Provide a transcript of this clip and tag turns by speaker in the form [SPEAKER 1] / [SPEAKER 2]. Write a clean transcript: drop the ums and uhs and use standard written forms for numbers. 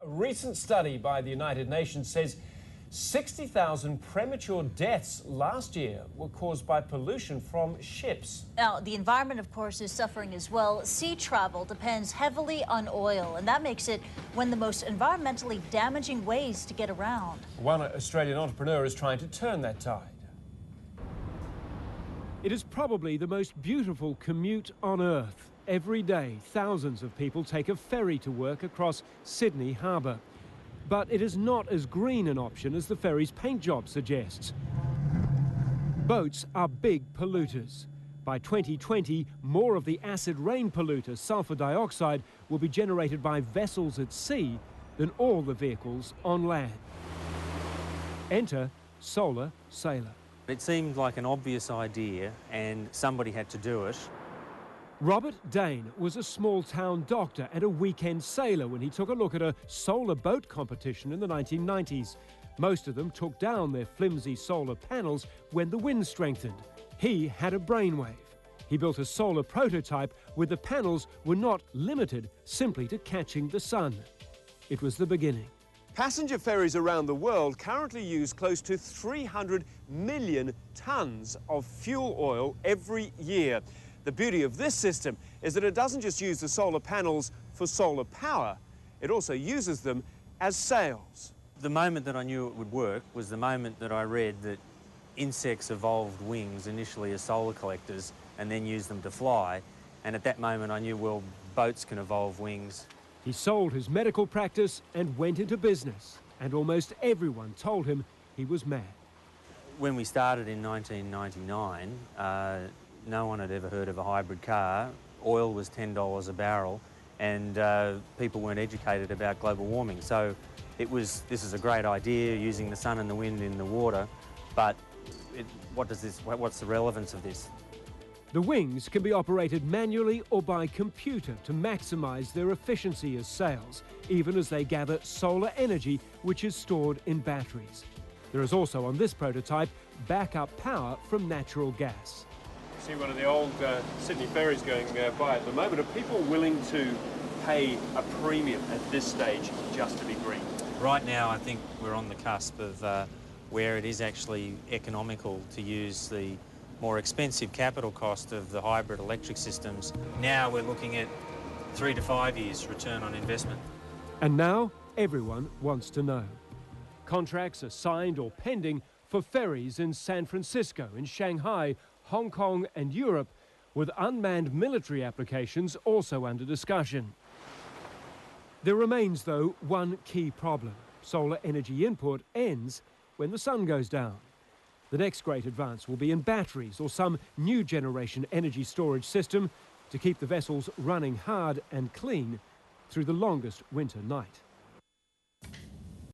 [SPEAKER 1] A recent study by the United Nations says 60,000 premature deaths last year were caused by pollution from ships.
[SPEAKER 2] Now, the environment, of course, is suffering as well. Sea travel depends heavily on oil, and that makes it one of the most environmentally damaging ways to get around.
[SPEAKER 1] One Australian entrepreneur is trying to turn that tide.
[SPEAKER 3] It is probably the most beautiful commute on Earth. Every day, thousands of people take a ferry to work across Sydney Harbour. But it is not as green an option as the ferry's paint job suggests. Boats are big polluters. By 2020, more of the acid rain polluter, sulphur dioxide, will be generated by vessels at sea than all the vehicles on land. Enter Solar Sailor.
[SPEAKER 4] It seemed like an obvious idea and somebody had to do it.
[SPEAKER 3] Robert Dane was a small-town doctor and a weekend sailor when he took a look at a solar boat competition in the 1990s. Most of them took down their flimsy solar panels when the wind strengthened. He had a brainwave. He built a solar prototype where the panels were not limited simply to catching the sun. It was the beginning.
[SPEAKER 5] Passenger ferries around the world currently use close to 300 million tonnes of fuel oil every year. The beauty of this system is that it doesn't just use the solar panels for solar power, it also uses them as sails.
[SPEAKER 4] The moment that I knew it would work was the moment that I read that insects evolved wings initially as solar collectors and then used them to fly. And at that moment I knew, well, boats can evolve wings.
[SPEAKER 3] He sold his medical practice and went into business, and almost everyone told him he was mad.
[SPEAKER 4] When we started in 1999, no one had ever heard of a hybrid car. Oil was $10 a barrel, and people weren't educated about global warming. So this is a great idea, using the sun and the wind in the water, but what's the relevance of this?
[SPEAKER 3] The wings can be operated manually or by computer to maximise their efficiency as sails, even as they gather solar energy, which is stored in batteries. There is also on this prototype backup power from natural gas.
[SPEAKER 5] See one of the old Sydney ferries going by at the moment. Are people willing to pay a premium at this stage just to be green?
[SPEAKER 4] Right now I think we're on the cusp of where it is actually economical to use the more expensive capital cost of the hybrid electric systems. Now we're looking at 3 to 5 years return on investment.
[SPEAKER 3] And now everyone wants to know. Contracts are signed or pending for ferries in San Francisco, in Shanghai, Hong Kong and Europe, with unmanned military applications also under discussion. There remains, though, one key problem. Solar energy input ends when the sun goes down. The next great advance will be in batteries or some new generation energy storage system to keep the vessels running hard and clean through the longest winter night.